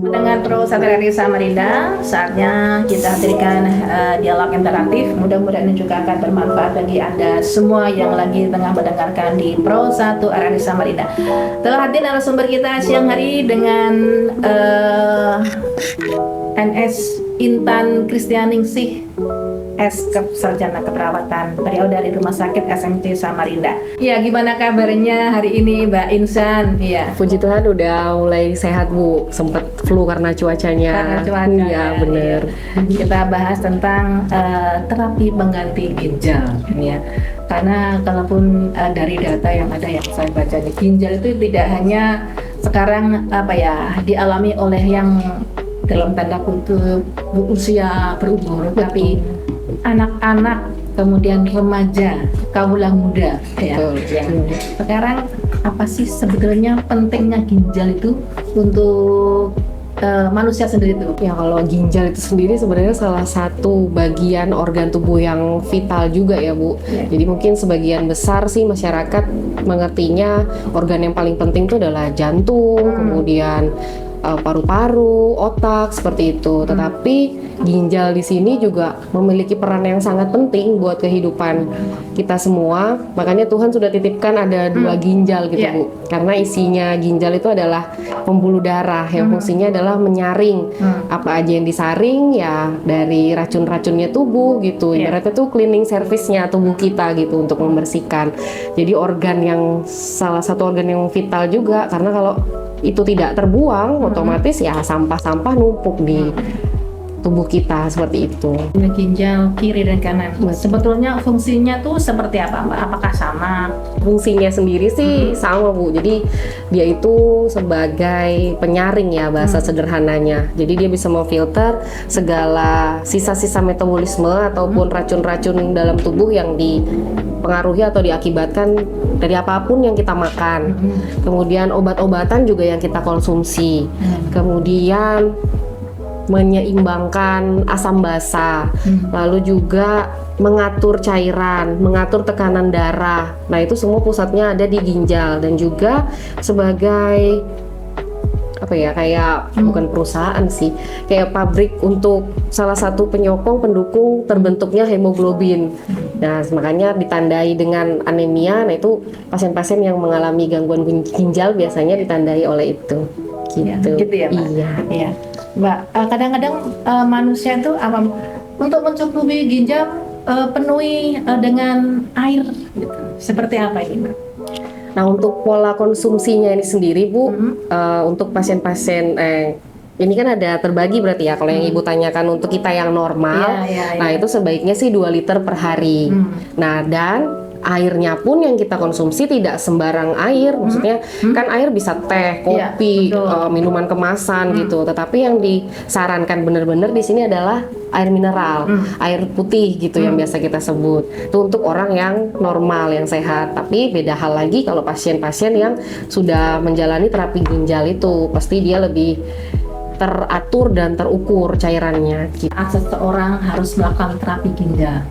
Dengan Pro Satria Samarinda, saatnya kita hadirkan dialog interaktif. Mudah-mudahan ini juga akan bermanfaat bagi Anda semua yang lagi tengah mendengarkan di Pro 1 RRI Samarinda. Telah hadir narasumber kita siang hari dengan NS Intan Kristianingsih, Sarjana Keperawatan, beliau dari Rumah Sakit SMC Samarinda. Ya, gimana kabarnya hari ini Mbak Insan? Iya. Puji Tuhan udah mulai sehat Bu, sempet flu karena cuacanya. Karena cuaca. Iya bener. Kita bahas tentang terapi pengganti ginjal, ya. Karena kalaupun dari data yang ada yang saya baca di ginjal itu tidak hanya sekarang dialami oleh yang dalam tanda kutip usia berumur, tapi anak-anak, kemudian remaja, kaula muda, ya. Sekarang apa sih sebetulnya pentingnya ginjal itu untuk manusia sendiri itu? Ya kalau ginjal itu sendiri sebenarnya salah satu bagian organ tubuh yang vital juga ya Bu. Jadi mungkin sebagian besar sih masyarakat mengertinya organ yang paling penting itu adalah jantung, kemudian paru-paru, otak seperti itu. Tetapi ginjal di sini juga memiliki peran yang sangat penting buat kehidupan kita semua. Makanya Tuhan sudah titipkan ada dua ginjal gitu Bu. Karena isinya ginjal itu adalah pembuluh darah yang fungsinya adalah menyaring apa aja yang disaring ya dari racun-racunnya tubuh gitu. Ibaratnya tuh cleaning service-nya tubuh kita gitu untuk membersihkan. Jadi organ yang salah satu organ yang vital juga, karena kalau itu tidak terbuang otomatis ya sampah-sampah numpuk di tubuh kita seperti itu. Ginjal kiri dan kanan. Sebetulnya fungsinya tuh seperti apa Mbak? Apakah sama? Fungsinya sendiri sih sama Bu. Jadi dia itu sebagai penyaring ya bahasa sederhananya. Jadi dia bisa memfilter segala sisa-sisa metabolisme ataupun racun-racun dalam tubuh yang dipengaruhi atau diakibatkan dari apapun yang kita makan. Kemudian obat-obatan juga yang kita konsumsi. Kemudian menyeimbangkan asam basa, lalu juga mengatur cairan, mengatur tekanan darah. Nah itu semua pusatnya ada di ginjal, dan juga sebagai kayak bukan perusahaan sih, kayak pabrik untuk salah satu penyokong pendukung terbentuknya hemoglobin. Nah makanya ditandai dengan anemia. Nah itu pasien-pasien yang mengalami gangguan ginjal biasanya ditandai oleh itu. Gitu ya Mbak? Iya. Mbak, kadang-kadang manusia itu untuk mencukupi ginjal penuhi dengan air gitu. Seperti apa ini Mbak? Nah untuk pola konsumsinya ini sendiri Bu, untuk pasien-pasien ini kan ada terbagi berarti ya. Kalau yang Ibu tanyakan untuk kita yang normal, nah itu sebaiknya sih 2 liter per hari. Nah dan airnya pun yang kita konsumsi tidak sembarang air, maksudnya kan air bisa teh, kopi, minuman kemasan gitu. Tetapi yang disarankan benar-benar di sini adalah air mineral, air putih gitu yang biasa kita sebut. Itu untuk orang yang normal, yang sehat. Tapi beda hal lagi kalau pasien-pasien yang sudah menjalani terapi ginjal itu, pasti dia lebih teratur dan terukur cairannya. Seseorang harus melakukan terapi ginjal.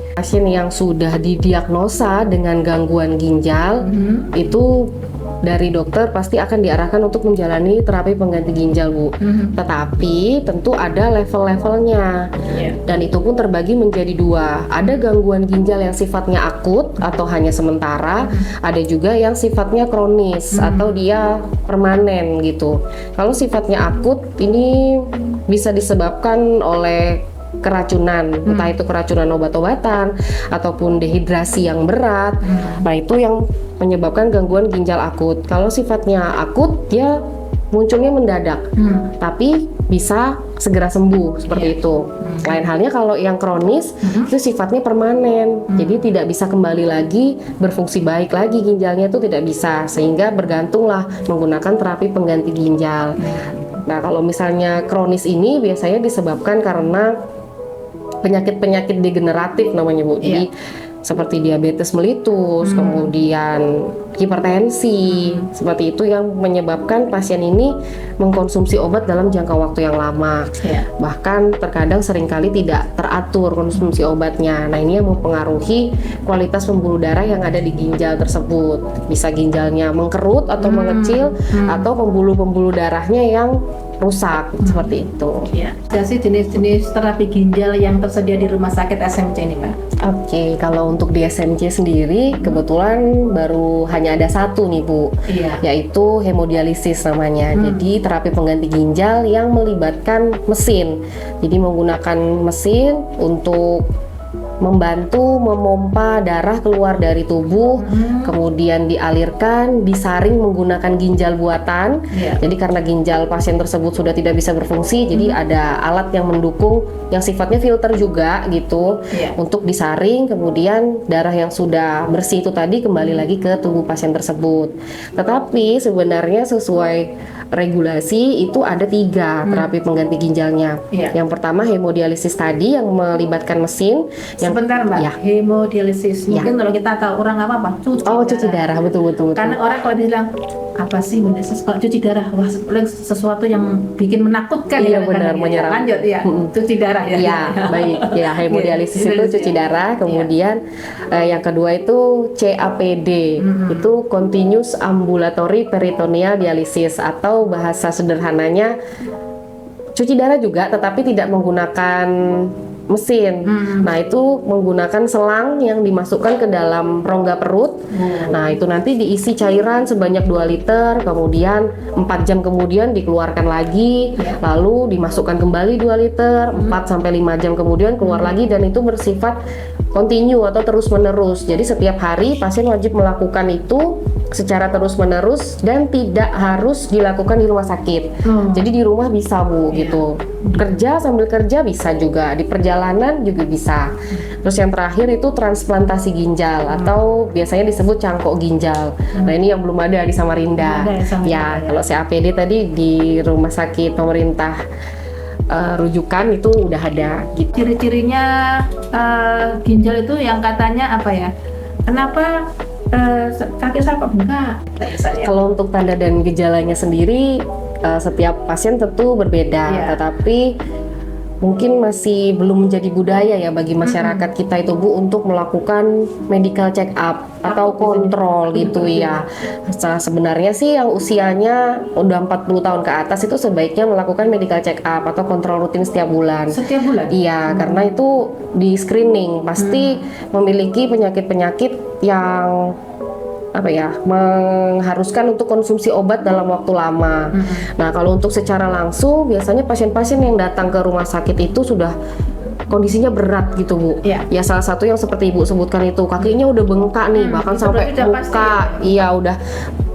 Pasien yang sudah didiagnosa dengan gangguan ginjal itu dari dokter pasti akan diarahkan untuk menjalani terapi pengganti ginjal Bu. Tetapi tentu ada level-levelnya, dan itu pun terbagi menjadi 2. Ada gangguan ginjal yang sifatnya akut atau hanya sementara, ada juga yang sifatnya kronis atau dia permanen gitu. Kalau sifatnya akut ini bisa disebabkan oleh keracunan, entah itu keracunan obat-obatan ataupun dehidrasi yang berat. Nah itu yang menyebabkan gangguan ginjal akut. Kalau sifatnya akut dia munculnya mendadak, tapi bisa segera sembuh seperti itu. Lain halnya kalau yang kronis itu sifatnya permanen, jadi tidak bisa kembali lagi berfungsi baik lagi ginjalnya, itu tidak bisa, sehingga bergantunglah menggunakan terapi pengganti ginjal. Nah kalau misalnya kronis ini biasanya disebabkan karena penyakit-penyakit degeneratif namanya Bu. Jadi seperti diabetes melitus, kemudian hipertensi. Seperti itu yang menyebabkan pasien ini mengkonsumsi obat dalam jangka waktu yang lama. Ya. Bahkan terkadang seringkali tidak teratur konsumsi obatnya. Nah, ini yang mempengaruhi kualitas pembuluh darah yang ada di ginjal tersebut. Bisa ginjalnya mengkerut atau mengecil, atau pembuluh-pembuluh darahnya yang rusak, seperti itu. Ya. Ada sih jenis-jenis terapi ginjal yang tersedia di rumah sakit SMC ini, Mbak? Oke, kalau untuk di SMC sendiri kebetulan baru hanya ada satu nih Bu, Iya. yaitu hemodialisis namanya. Jadi terapi pengganti ginjal yang melibatkan mesin. Jadi menggunakan mesin untuk membantu memompa darah keluar dari tubuh, kemudian dialirkan, disaring menggunakan ginjal buatan. Iya. Jadi karena ginjal pasien tersebut sudah tidak bisa berfungsi, jadi ada alat yang mendukung yang sifatnya filter juga gitu, Iya. untuk disaring, kemudian darah yang sudah bersih itu tadi kembali lagi ke tubuh pasien tersebut. Tetapi sebenarnya sesuai regulasi itu ada 3 terapi pengganti ginjalnya. Iya. Yang pertama hemodialisis tadi yang melibatkan mesin. Sebentar, Mbak. Ya. Hemodialisis. Ya. Mungkin kalau kita tahu orang apa? Cuci darah, betul. Karena orang kalau bilang apa sih hemodialisis, kalau cuci darah, wah sesuatu yang bikin menakutkan. Iya, ya, benar, kadang-kadang. menyeramkan. Lanjut ya, cuci darah ya. Ya, baik. Ya, hemodialisis Iya, itu iya. cuci darah. Kemudian yang kedua itu CAPD, itu Continuous Ambulatory Peritoneal Dialysis, atau bahasa sederhananya cuci darah juga, tetapi tidak menggunakan mesin. Nah, itu menggunakan selang yang dimasukkan ke dalam rongga perut. Nah, itu nanti diisi cairan sebanyak 2 liter, kemudian 4 jam kemudian dikeluarkan lagi, lalu dimasukkan kembali 2 liter, 4 sampai 5 jam kemudian keluar lagi, dan itu bersifat kontinu atau terus-menerus. Jadi setiap hari pasien wajib melakukan itu secara terus-menerus dan tidak harus dilakukan di rumah sakit. Jadi di rumah bisa Bu, gitu. Kerja sambil kerja bisa juga, di perjalanan juga bisa. Terus yang terakhir itu transplantasi ginjal atau biasanya disebut cangkok ginjal. Nah, ini yang belum ada di Samarinda. Ada ya, Samarinda, Ya, ya. kalau CAPD tadi di rumah sakit pemerintah rujukan itu udah ada gitu. Ciri-cirinya ginjal itu yang katanya apa ya? Kenapa kaki saya kok bengkak? Kalau untuk tanda dan gejalanya sendiri setiap pasien tentu berbeda, Iya. tetapi mungkin masih belum menjadi budaya ya bagi masyarakat kita itu Bu untuk melakukan medical check up atau kontrol gitu ya. Sebenarnya sih yang usianya udah 40 tahun ke atas itu sebaiknya melakukan medical check up atau kontrol rutin setiap bulan. Setiap bulan? Iya, karena itu di screening pasti memiliki penyakit-penyakit yang mengharuskan untuk konsumsi obat dalam waktu lama. Nah, kalau untuk secara langsung biasanya pasien-pasien yang datang ke rumah sakit itu sudah kondisinya berat gitu Bu. Iya. Ya salah satu yang seperti Ibu sebutkan itu kakinya udah bengkak nih, bahkan itu sampai berarti udah pasti. muka. Iya, udah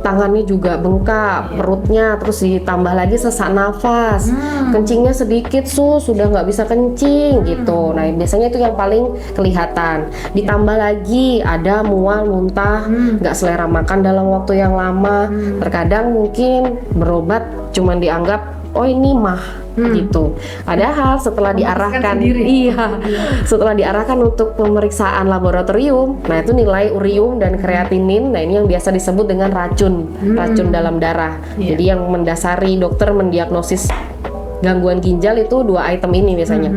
tangannya juga bengkak, perutnya, terus ditambah lagi sesak nafas, kencingnya sedikit sudah nggak bisa kencing gitu. Nah, biasanya itu yang paling kelihatan. Ditambah lagi ada mual, muntah, nggak selera makan dalam waktu yang lama. Terkadang mungkin berobat cuman dianggap oh ini mah gitu. Padahal setelah diarahkan, setelah diarahkan untuk pemeriksaan laboratorium, nah itu nilai urium dan kreatinin, nah ini yang biasa disebut dengan racun dalam darah. Jadi yang mendasari dokter mendiagnosis gangguan ginjal itu 2 item ini biasanya,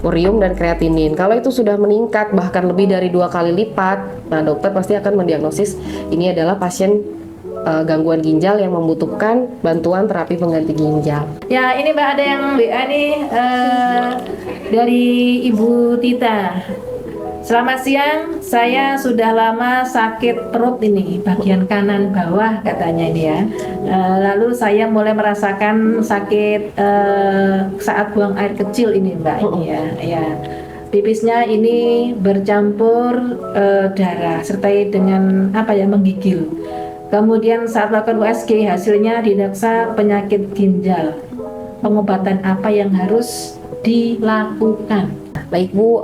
urium dan kreatinin. Kalau itu sudah meningkat bahkan lebih dari 2 kali lipat, nah dokter pasti akan mendiagnosis ini adalah pasien gangguan ginjal yang membutuhkan bantuan terapi pengganti ginjal. Ya, ini Mbak ada yang WA nih dari Ibu Tita. Selamat siang, saya sudah lama sakit perut ini, bagian kanan bawah katanya ini ya. Lalu saya mulai merasakan sakit saat buang air kecil ini Mbak ini ya. Pipisnya ini bercampur darah sertai dengan menggigil. Kemudian saat melakukan USG hasilnya didiagnosa penyakit ginjal. Pengobatan apa yang harus dilakukan? Baik Bu,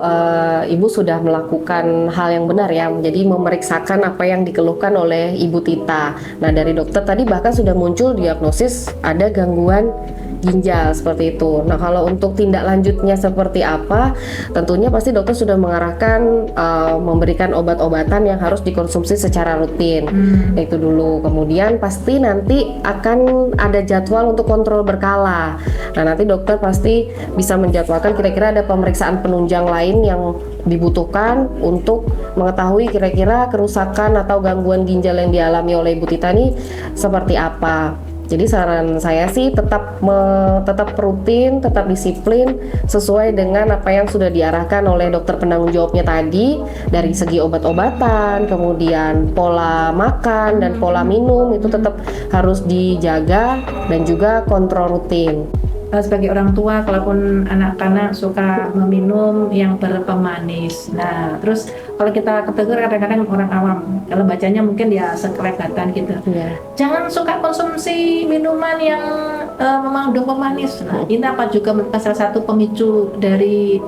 Ibu sudah melakukan hal yang benar ya, jadi memeriksakan apa yang dikeluhkan oleh Ibu Tita. Nah, dari dokter tadi bahkan sudah muncul diagnosis ada gangguan ginjal seperti itu. Nah, kalau untuk tindak lanjutnya seperti apa, tentunya pasti dokter sudah mengarahkan memberikan obat-obatan yang harus dikonsumsi secara rutin. Itu dulu. Kemudian pasti nanti akan ada jadwal untuk kontrol berkala. Nah, nanti dokter pasti bisa menjadwalkan kira-kira ada pemeriksaan penunjang lain yang dibutuhkan untuk mengetahui kira-kira kerusakan atau gangguan ginjal yang dialami oleh Ibu Tita ini seperti apa. Jadi saran saya sih tetap rutin, tetap disiplin sesuai dengan apa yang sudah diarahkan oleh dokter penanggung jawabnya tadi, dari segi obat-obatan, kemudian pola makan dan pola minum itu tetap harus dijaga dan juga kontrol rutin. Sebagai orang tua, kalaupun anak-anak suka meminum yang berpemanis, nah terus kalau kita ketegur kadang-kadang orang awam, kalau bacanya mungkin ya sekelebatan gitu. Jangan suka konsumsi minuman yang mengandung pemanis. Nah, ini apa juga salah satu pemicu dari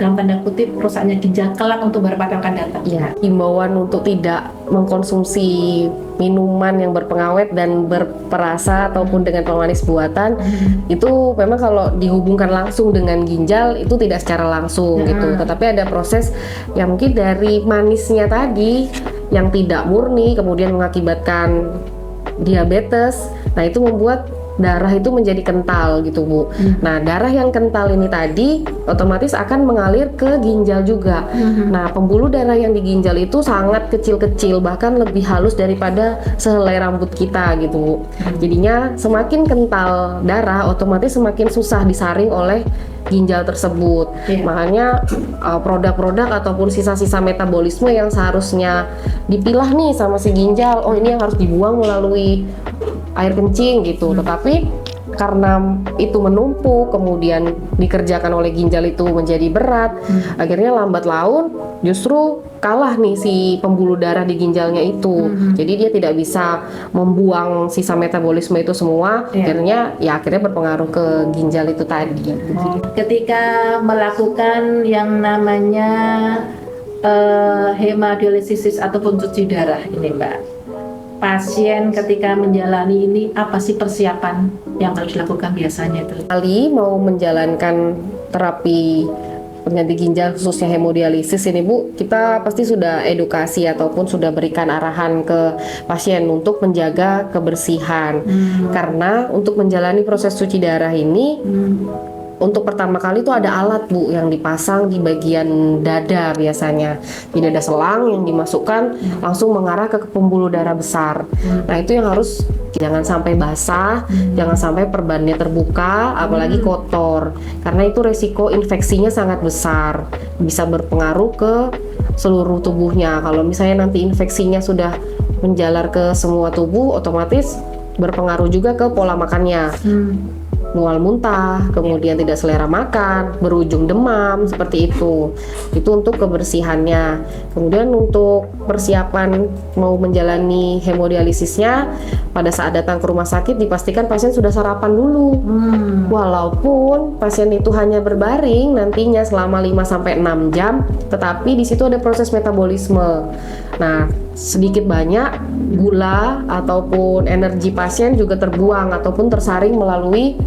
dalam tanda kutip rusaknya ginjal kelak untuk beberapa tahun akan datang. Ya, himbauan untuk tidak mengkonsumsi minuman yang berpengawet dan berperasa ataupun dengan pemanis buatan itu memang kalau dihubungkan langsung dengan ginjal itu tidak secara langsung gitu, tetapi ada proses yang mungkin dari manisnya tadi yang tidak murni kemudian mengakibatkan diabetes. Nah, itu membuat darah itu menjadi kental gitu, Bu. Nah, darah yang kental ini tadi otomatis akan mengalir ke ginjal juga. Nah, pembuluh darah yang di ginjal itu sangat kecil-kecil, bahkan lebih halus daripada sehelai rambut kita gitu, Bu. Jadinya semakin kental darah, otomatis semakin susah disaring oleh ginjal tersebut. Makanya produk-produk ataupun sisa-sisa metabolisme yang seharusnya dipilah nih sama si ginjal, oh ini yang harus dibuang melalui air kencing gitu, tetapi karena itu menumpuk kemudian dikerjakan oleh ginjal itu menjadi berat, akhirnya lambat laun justru kalah nih si pembuluh darah di ginjalnya itu. Jadi dia tidak bisa membuang sisa metabolisme itu semua, akhirnya berpengaruh ke ginjal itu tadi. Ketika melakukan yang namanya hemodialisis ataupun cuci darah ini, Mbak, pasien ketika menjalani ini apa sih persiapan yang harus dilakukan biasanya itu? Kali mau menjalankan terapi pengganti ginjal khususnya hemodialisis ini, Bu, kita pasti sudah edukasi ataupun sudah berikan arahan ke pasien untuk menjaga kebersihan. Karena untuk menjalani proses cuci darah ini untuk pertama kali itu ada alat, Bu, yang dipasang di bagian dada biasanya. Jadi ada selang yang dimasukkan langsung mengarah ke pembuluh darah besar. Nah, itu yang harus jangan sampai basah, jangan sampai perbannya terbuka, apalagi kotor. Karena itu resiko infeksinya sangat besar. Bisa berpengaruh ke seluruh tubuhnya. Kalau misalnya nanti infeksinya sudah menjalar ke semua tubuh, otomatis berpengaruh juga ke pola makannya. Mual muntah, kemudian tidak selera makan, berujung demam, seperti itu. Itu untuk kebersihannya. Kemudian untuk persiapan mau menjalani hemodialisisnya, pada saat datang ke rumah sakit dipastikan pasien sudah sarapan dulu. Walaupun pasien itu hanya berbaring nantinya selama 5-6 jam, tetapi di situ ada proses metabolisme. Nah, sedikit banyak gula ataupun energi pasien juga terbuang ataupun tersaring melalui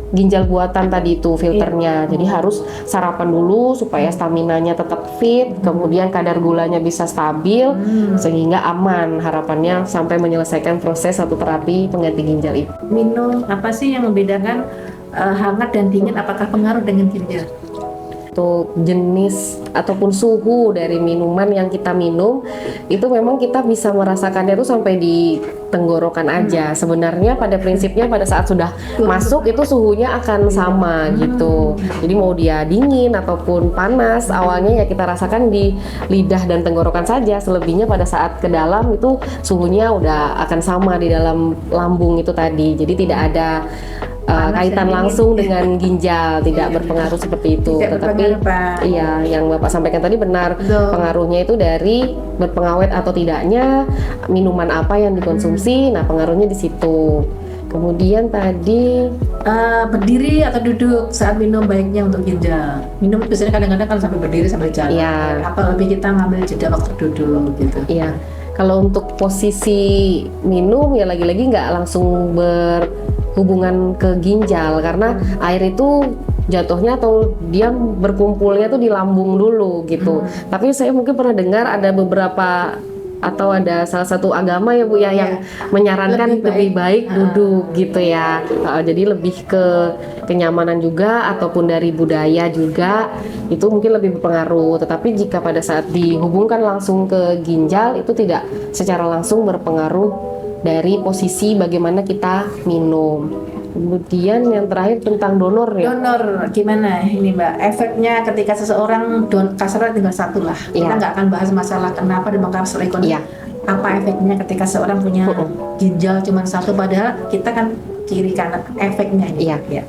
ginjal buatan tadi itu filternya. Jadi harus sarapan dulu supaya staminanya tetap fit, kemudian kadar gulanya bisa stabil sehingga aman harapannya sampai menyelesaikan proses satu terapi pengganti ginjal itu. Minum apa sih yang membedakan hangat dan dingin, apakah pengaruh dengan ginjal? Untuk jenis ataupun suhu dari minuman yang kita minum itu memang kita bisa merasakannya itu sampai di tenggorokan aja. Sebenarnya pada prinsipnya pada saat sudah masuk itu suhunya akan sama gitu. Jadi mau dia dingin ataupun panas, awalnya ya kita rasakan di lidah dan tenggorokan saja. Selebihnya pada saat ke dalam itu suhunya udah akan sama di dalam lambung itu tadi. Jadi tidak ada kaitan langsung dengan ginjal, tidak berpengaruh seperti itu. Tetapi iya, yang Bapak sampaikan tadi benar. Pengaruhnya itu dari berpengawet atau tidaknya minuman apa yang dikonsumsi. Nah, pengaruhnya di situ. Kemudian tadi berdiri atau duduk saat minum baiknya untuk ginjal. Minum biasanya kadang-kadang kan sampai berdiri sampai jalan. Iya. Apalagi kita ngambil jeda waktu duduk gitu. Iya. Kalau untuk posisi minum ya lagi-lagi nggak langsung hubungan ke ginjal karena air itu jatuhnya atau dia berkumpulnya tuh di lambung dulu gitu. Tapi saya mungkin pernah dengar ada beberapa atau ada salah satu agama ya Bu ya yang menyarankan lebih baik duduk gitu ya. Jadi lebih ke kenyamanan juga ataupun dari budaya juga itu mungkin lebih berpengaruh. Tetapi jika pada saat dihubungkan langsung ke ginjal itu tidak secara langsung berpengaruh dari posisi bagaimana kita minum. Kemudian yang terakhir tentang donor ya. Donor gimana ini Mbak? Efeknya ketika seseorang kasarnya tinggal satu lah. Kita nggak akan bahas masalah kenapa dibongkar setelah ekonomi. Apa efeknya ketika seorang punya ginjal cuma satu padahal kita kan kiri kanan efeknya ini. Iya.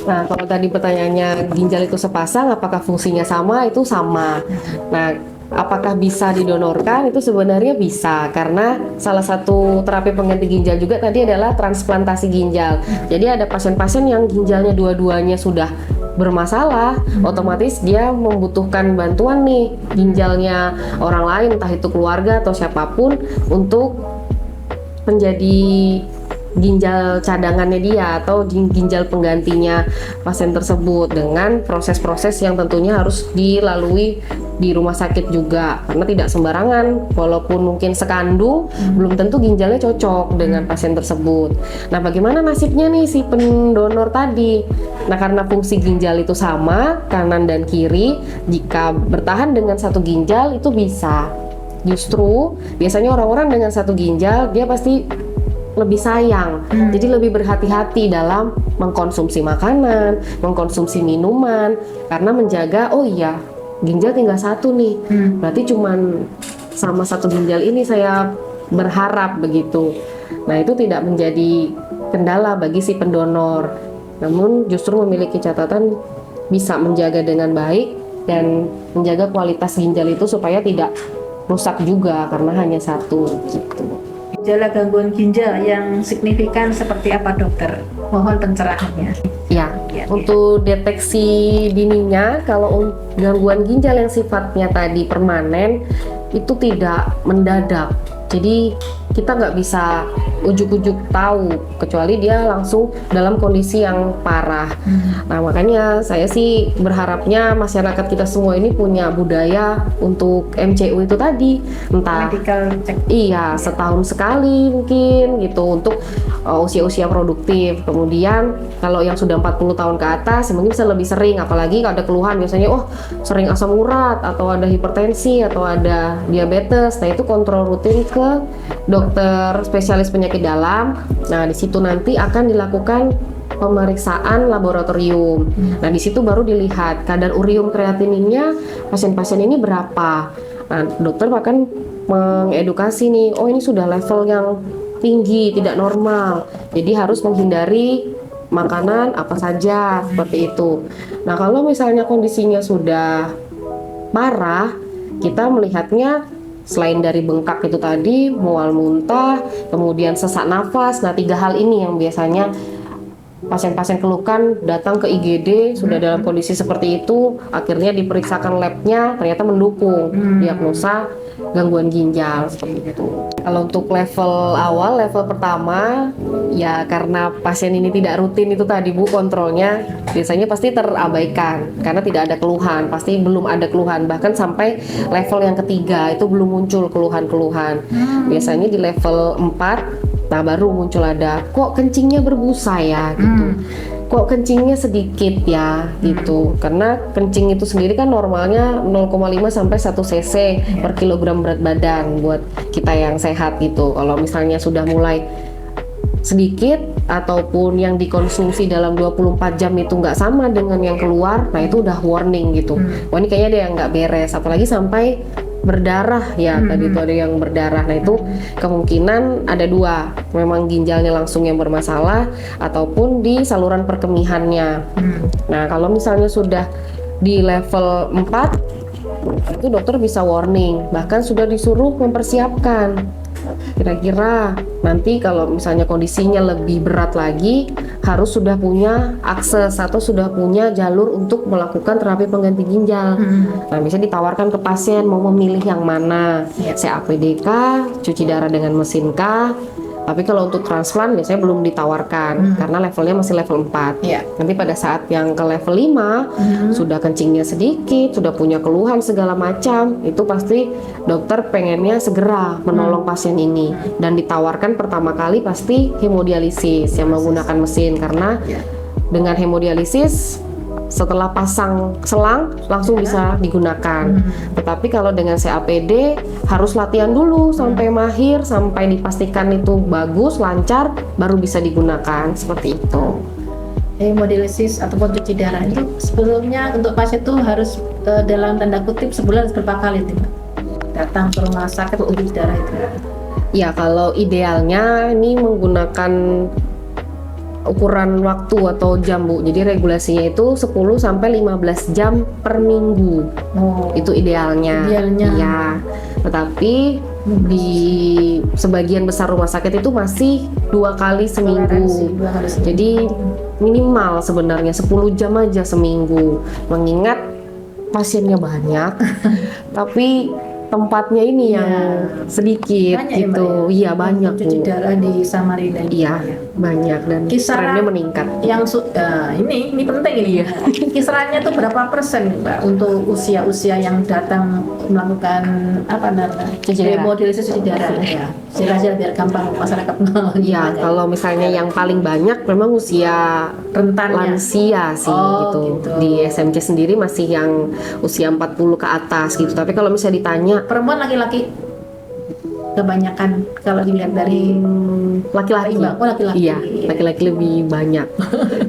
Nah, kalau tadi pertanyaannya ginjal itu sepasang, apakah fungsinya sama? Itu sama. Nah, apakah bisa didonorkan? Itu sebenarnya bisa karena salah satu terapi pengganti ginjal juga tadi adalah transplantasi ginjal. Jadi ada pasien-pasien yang ginjalnya dua-duanya sudah bermasalah, otomatis dia membutuhkan bantuan nih ginjalnya orang lain, entah itu keluarga atau siapapun untuk menjadi ginjal cadangannya dia atau ginjal penggantinya pasien tersebut dengan proses-proses yang tentunya harus dilalui di rumah sakit juga karena tidak sembarangan walaupun mungkin sekandung belum tentu ginjalnya cocok dengan pasien tersebut. Nah, bagaimana nasibnya nih si pendonor tadi? Nah, karena fungsi ginjal itu sama kanan dan kiri, jika bertahan dengan satu ginjal itu bisa. Justru biasanya orang-orang dengan satu ginjal dia pasti lebih sayang, jadi lebih berhati-hati dalam mengkonsumsi makanan, mengkonsumsi minuman, karena menjaga, oh iya, ginjal tinggal satu nih, berarti cuman sama satu ginjal ini saya berharap begitu. Nah, itu tidak menjadi kendala bagi si pendonor, namun justru memiliki catatan bisa menjaga dengan baik dan menjaga kualitas ginjal itu supaya tidak rusak juga karena hanya satu gitu. Gejala gangguan ginjal yang signifikan seperti apa dokter? Mohon pencerahannya. Ya, untuk deteksi dininya kalau gangguan ginjal yang sifatnya tadi permanen itu tidak mendadak. Jadi kita nggak bisa ujuk-ujuk tahu kecuali dia langsung dalam kondisi yang parah. Nah, makanya saya sih berharapnya masyarakat kita semua ini punya budaya untuk MCU itu tadi, entah medical check. Iya, setahun sekali mungkin gitu untuk usia-usia produktif. Kemudian kalau yang sudah 40 tahun ke atas mungkin bisa lebih sering, apalagi kalau ada keluhan biasanya sering asam urat atau ada hipertensi atau ada diabetes. Nah, itu kontrol rutin ke dokter spesialis penyakit dalam. Nah, di situ nanti akan dilakukan pemeriksaan laboratorium. Nah, di situ baru dilihat kadar urium kreatininnya pasien-pasien ini berapa. Nah, dokter bahkan mengedukasi nih, oh ini sudah level yang tinggi, tidak normal. Jadi harus menghindari makanan apa saja seperti itu. Nah, kalau misalnya kondisinya sudah parah, kita melihatnya selain dari bengkak itu tadi, mual muntah, kemudian sesak nafas. Nah, 3 hal ini yang biasanya pasien-pasien keluhkan datang ke IGD sudah dalam kondisi seperti itu, akhirnya diperiksakan labnya ternyata mendukung diagnosa gangguan ginjal seperti itu. Kalau untuk level awal, level pertama ya karena pasien ini tidak rutin itu tadi Bu kontrolnya, biasanya pasti terabaikan karena tidak ada keluhan, pasti belum ada keluhan, bahkan sampai level yang ketiga itu belum muncul keluhan-keluhan. Biasanya di level 4 nah baru muncul ada kok kencingnya berbusa ya gitu, kok kencingnya sedikit ya gitu, karena kencing itu sendiri kan normalnya 0,5 sampai 1 cc per kilogram berat badan buat kita yang sehat gitu. Kalau misalnya sudah mulai sedikit ataupun yang dikonsumsi dalam 24 jam itu nggak sama dengan yang keluar, nah itu udah warning gitu. Wah, ini kayaknya ada yang nggak beres, apalagi sampai berdarah ya, tadi itu ada yang berdarah. Nah, itu kemungkinan ada 2, memang ginjalnya langsung yang bermasalah ataupun di saluran perkemihannya. Nah, kalau misalnya sudah di level 4 itu dokter bisa warning, bahkan sudah disuruh mempersiapkan kira-kira nanti kalau misalnya kondisinya lebih berat lagi harus sudah punya akses atau sudah punya jalur untuk melakukan terapi pengganti ginjal. Nah, bisa ditawarkan ke pasien mau memilih yang mana, CAPD kah, cuci darah dengan mesin kah, Tapi kalau untuk transplant biasanya belum ditawarkan karena levelnya masih level 4. Iya. Nanti pada saat yang ke level 5 sudah kencingnya sedikit, sudah punya keluhan segala macam, itu pasti dokter pengennya segera menolong pasien ini dan ditawarkan pertama kali pasti hemodialisis yang menggunakan mesin karena dengan hemodialisis setelah pasang selang langsung bisa digunakan. Tetapi kalau dengan CAPD harus latihan dulu sampai mahir, sampai dipastikan itu bagus, lancar, baru bisa digunakan seperti itu. Hemodialisis ataupun cuci darah itu sebelumnya untuk pasien itu harus dalam tanda kutip sebulan berapa kali nih, Mbak? Datang ke rumah sakit untuk cuci darah itu. Ya, kalau idealnya ini menggunakan ukuran waktu atau jam, Bu. Jadi regulasinya itu 10 sampai 15 jam per minggu. Oh, Itu idealnya. Idealnya. Iya. Tetapi di sebagian besar rumah sakit itu masih 2 kali seminggu. toleransi 2 kali seminggu. Jadi minimal sebenarnya 10 jam aja seminggu. Mengingat pasiennya banyak, tapi tempatnya ini yang sedikit Banyak ya, Mbak, gitu. ya? Iya banyak, Cuci Bu. darah di Samarinda ini. Iya, banyak dan Kisaran trennya meningkat. Yang ini penting ini. Kisarannya tuh berapa persen, Mbak, untuk usia-usia yang datang melakukan apa namanya? Cuci darah. Hemodialisis cuci darah ya. Silakan biar gampang masyarakat mengenal. Iya, kalau misalnya yang paling banyak memang usia rentannya. lansia sih Oh, gitu. gitu. Di SMC sendiri masih yang usia 40 ke atas gitu. Tapi kalau misalnya ditanya Perempuan laki-laki kebanyakan kalau dilihat dari laki-laki. Oh, laki-laki. Iya, laki-laki lebih banyak.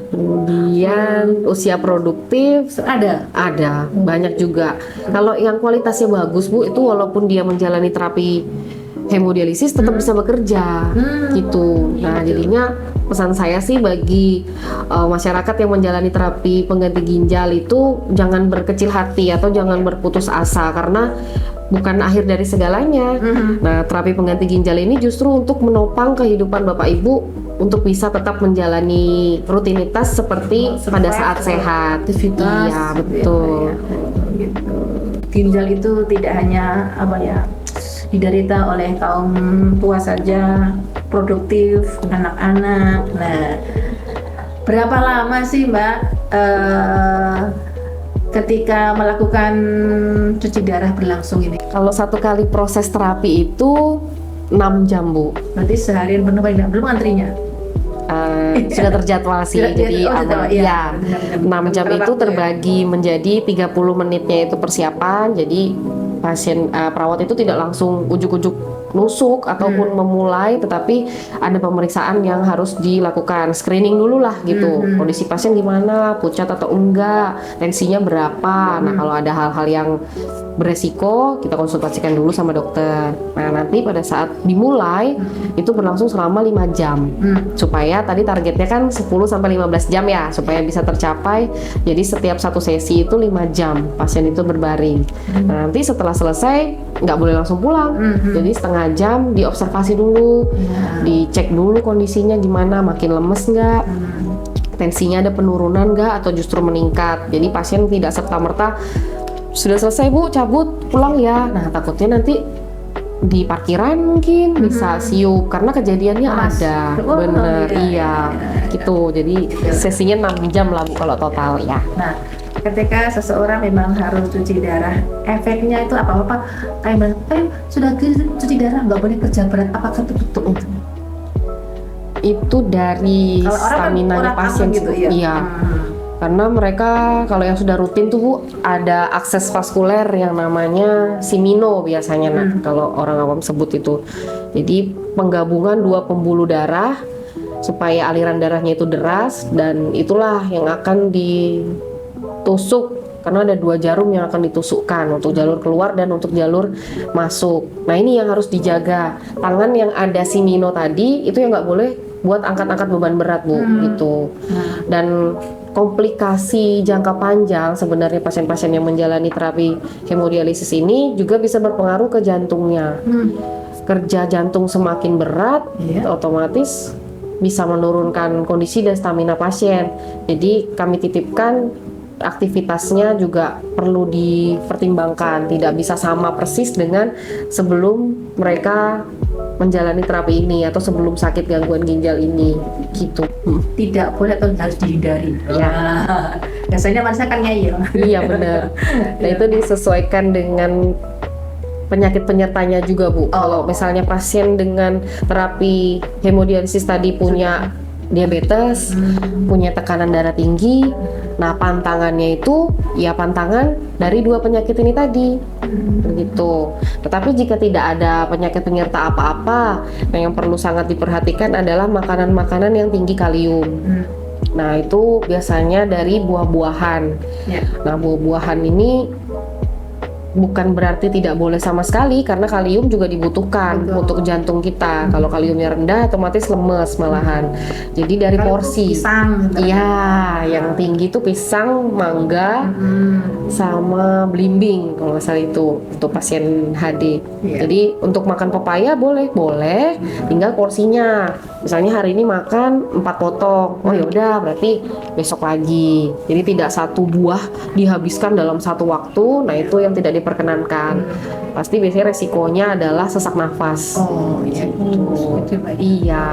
Kemudian usia produktif ada. banyak juga. Kalau yang kualitasnya bagus, Bu, itu walaupun dia menjalani terapi hemodialisis tetap bisa bekerja gitu. Nah, jadinya pesan saya sih bagi masyarakat yang menjalani terapi pengganti ginjal itu jangan berkecil hati atau jangan berputus asa karena bukan akhir dari segalanya. Nah, terapi pengganti ginjal ini justru untuk menopang kehidupan Bapak Ibu untuk bisa tetap menjalani rutinitas seperti pada saat sehat. Aktivitas. Iya, betul. Gitu. Ginjal itu tidak hanya diderita oleh kaum tua saja, produktif, anak-anak. Nah, berapa lama sih, Mbak, ketika melakukan cuci darah berlangsung ini? Kalau satu kali proses terapi itu 6 jam, Bu. Berarti seharian penuh paling belum antrinya. Sudah terjadwal sih, jadi iya. 6 jam itu terbagi menjadi 30 menitnya itu persiapan. Jadi pasien perawat itu tidak langsung ujuk-ujuk nusuk ataupun memulai, tetapi ada pemeriksaan yang harus dilakukan, screening dulu lah gitu. Kondisi pasien gimana, pucat atau enggak, tensinya berapa. Nah, kalau ada hal-hal yang beresiko kita konsultasikan dulu sama dokter. Nah, nanti pada saat dimulai itu berlangsung selama 5 jam. Supaya tadi targetnya kan 10 sampai 15 jam ya, supaya bisa tercapai. Jadi setiap satu sesi itu 5 jam pasien itu berbaring. Nah, nanti setelah selesai nggak boleh langsung pulang. Jadi setengah jam diobservasi dulu, dicek dulu kondisinya gimana, makin lemes nggak, tensinya ada penurunan nggak atau justru meningkat. Jadi pasien tidak serta-merta sudah selesai, Bu, cabut pulang ya. Nah, takutnya nanti di parkiran mungkin bisa siup karena kejadiannya ada. Bener, iya. Gitu. Jadi sesinya 6 jam lah, Bu, kalau total ya. Nah, ketika seseorang memang harus cuci darah, efeknya itu apa-apa kayak sudah cuci darah nggak boleh kerja berat, apakah itu betul? Itu dari Kalau orang stamina pasien gitu sih. ya. Iya. Karena mereka kalau yang sudah rutin tuh, Bu, ada akses vaskuler yang namanya simino biasanya. Nah, kalau orang awam sebut itu. Jadi penggabungan 2 pembuluh darah supaya aliran darahnya itu deras, dan itulah yang akan ditusuk karena ada 2 jarum yang akan ditusukkan untuk jalur keluar dan untuk jalur masuk. Nah, ini yang harus dijaga. Tangan yang ada simino tadi itu yang nggak boleh buat angkat-angkat beban berat, Bu, gitu. Dan komplikasi jangka panjang sebenarnya pasien-pasien yang menjalani terapi hemodialisis ini juga bisa berpengaruh ke jantungnya. Kerja jantung semakin berat, otomatis bisa menurunkan kondisi dan stamina pasien. Jadi kami titipkan aktivitasnya juga perlu dipertimbangkan, tidak bisa sama persis dengan sebelum mereka menjalani terapi ini atau sebelum sakit gangguan ginjal ini gitu. Tidak boleh atau harus dihindari. Ya. Biasanya manusia kan ngeyel. Iya benar. Nah itu disesuaikan dengan penyakit penyertanya juga Bu. Kalau misalnya pasien dengan terapi hemodialisis tadi punya diabetes, punya tekanan darah tinggi, nah pantangannya itu ya pantangan dari 2 penyakit ini tadi. Begitu. Tetapi jika tidak ada penyakit penyerta apa-apa, yang perlu sangat diperhatikan adalah makanan-makanan yang tinggi kalium. Nah itu biasanya dari buah-buahan. Nah buah-buahan ini bukan berarti tidak boleh sama sekali, karena kalium juga dibutuhkan untuk jantung kita. Kalau kaliumnya rendah otomatis lemes malahan. Jadi dari porsi. Pisang. Iya, yang tinggi itu pisang, mangga, sama belimbing kalau nggak salah itu untuk pasien HD. Jadi untuk makan pepaya boleh, tinggal porsinya. Misalnya hari ini makan 4 potong, oh ya udah berarti besok lagi. Jadi tidak satu buah dihabiskan dalam satu waktu. Nah itu yang tidak diperkenankan. Pasti biasanya resikonya adalah sesak nafas. Oh iya. Iya.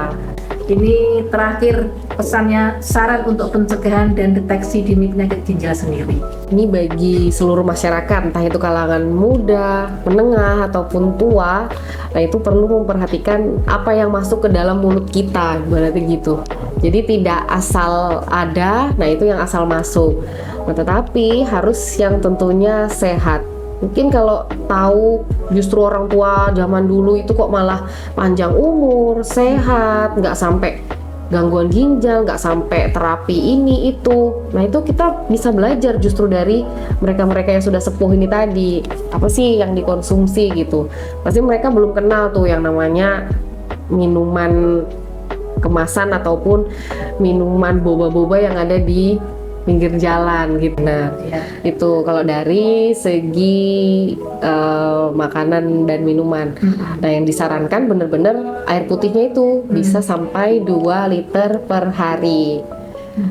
Ini terakhir pesannya, saran untuk pencegahan dan deteksi dini penyakit ginjal sendiri. Ini bagi seluruh masyarakat, entah itu kalangan muda, menengah, ataupun tua. Nah itu perlu memperhatikan apa yang masuk ke dalam mulut kita, berarti gitu. Jadi tidak asal ada, nah itu yang asal masuk. Nah, tetapi harus yang tentunya sehat. Mungkin kalau tahu justru orang tua zaman dulu itu kok malah panjang umur, sehat, nggak sampai gangguan ginjal, nggak sampai terapi ini itu. Nah itu kita bisa belajar justru dari mereka-mereka yang sudah sepuh ini tadi. Apa sih yang dikonsumsi gitu. Pasti mereka belum kenal tuh yang namanya minuman kemasan ataupun minuman boba-boba yang ada di pinggir jalan gitu. Nah, itu kalau dari segi makanan dan minuman. Nah, yang disarankan benar-benar air putihnya itu bisa sampai 2 liter per hari.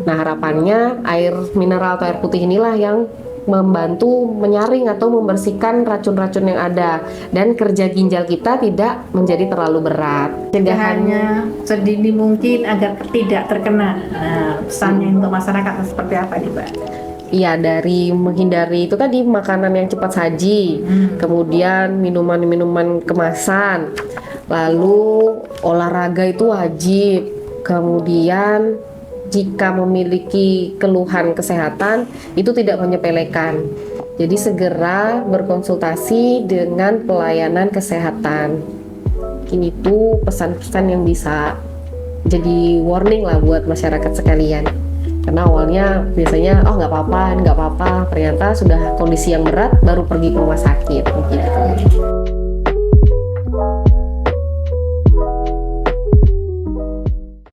Nah, harapannya air mineral atau air putih inilah yang membantu menyaring atau membersihkan racun-racun yang ada dan kerja ginjal kita tidak menjadi terlalu berat. Pencegahannya sedini mungkin agar tidak terkena. Nah, pesannya untuk masyarakat seperti apa nih, Mbak? Iya, dari menghindari itu tadi makanan yang cepat saji, kemudian minuman-minuman kemasan, lalu olahraga itu wajib, kemudian jika memiliki keluhan kesehatan itu tidak menyepelekan. Jadi segera berkonsultasi dengan pelayanan kesehatan. Ini tuh pesan-pesan yang bisa jadi warning lah buat masyarakat sekalian. Karena awalnya biasanya nggak apa-apa, ternyata sudah kondisi yang berat baru pergi ke rumah sakit gitu.